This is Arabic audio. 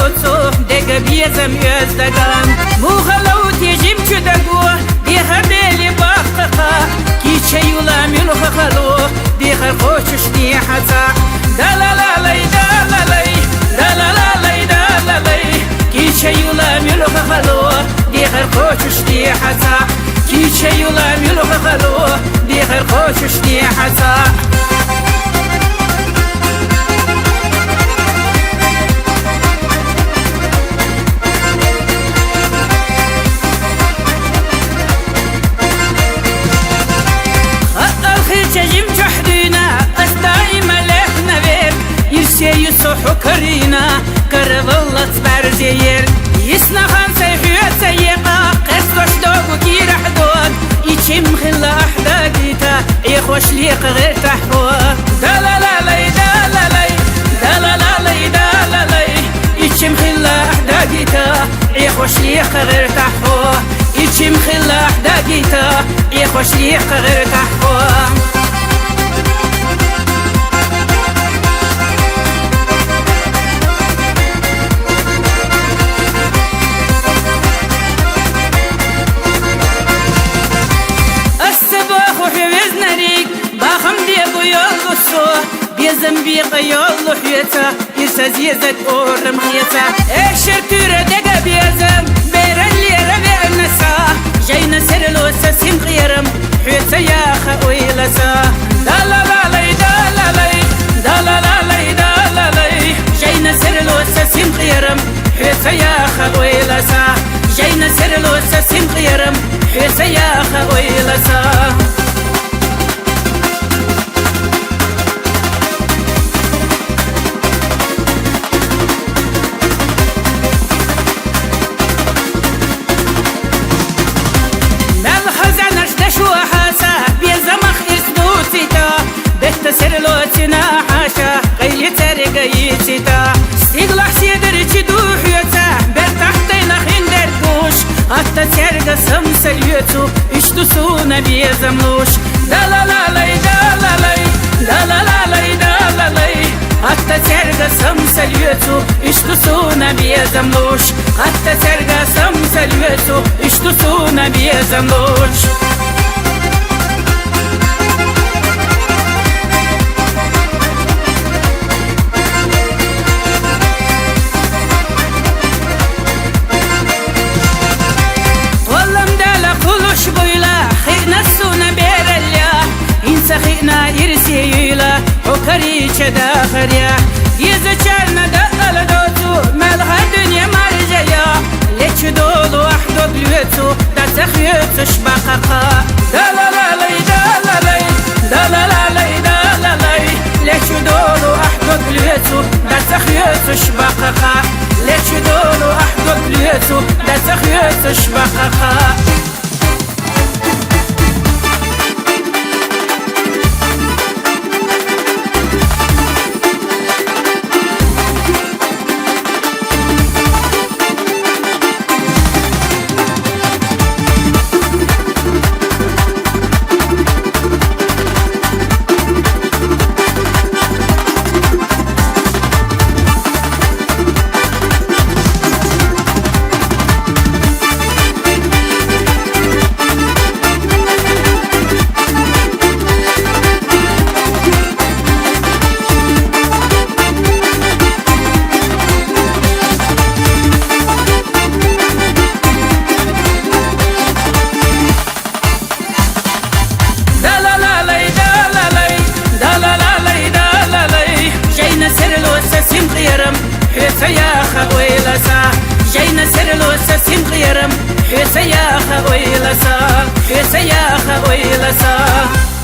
لوتو دق بيزم يزدقان مو خلو تيجيم تدقو ديها بيلي باقتقا كي تشيولا ملو خلو ديها خوشش دي حتا دلالالي دلالي دلالالي دلالي كي تشيولا ملو خلو ديها خوشش دي حتا كي تشيولا ملو خلو ديها خوشش دي حتا حكرينا قرب الله تبرزير يسنا خان سيحيات سيقا قرصوش دوغو كي رح دوغ يتشم خلا أحداقيتا يخوش ليق غير تحوغ دلالالي دلالي دلالالي دلالي يتشم خلا أحداقيتا يخوش ليق غير تحوغ يتشم خلا أحداقيتا يخوش ليق غير تحوغ زنبيق يالله حياتا يرسز يزد أورم حياتا اشر تورا دقا بيزم بير اللي ربع النسا جاينا سرلو سسين غيرم حياتا يا خويلسا دلالالي دلالي دلالالي دلالي جاينا سرلو سسين غيرم حياتا يا خويلسا جاينا سرلو سسين غيرم حياتا يا خويلسا سرلوتنا حاشا قيل ترقيتتا استقلع سيدر جدوح يتا برتحتين خين دركوش حتى ترقى سمسليتو اشتسونا بيزملوش دلالالي دلالي دلالالي دلالي حتى ترقى سمسليتو اشتسونا بيزملوش حتى ترقى سمسليتو اشتسونا بيزملوش خينا يرسيلا وكريش داخريا يزچرنا دقل دوتو مالها دنيا مرجيا ليش دولو احدو بلوتو دا تخيوتش بقاقا دلالالي دلالي دلالالي دلالي ليش دولو احدو بلوتو دا تخيوتش بقاقا ليش دولو احدو بلوتو دا تخيوتش بقاقا يا خويلسا جاينا سرلو سسين غيرم حيس يا خويلسا حيس يا خويلسا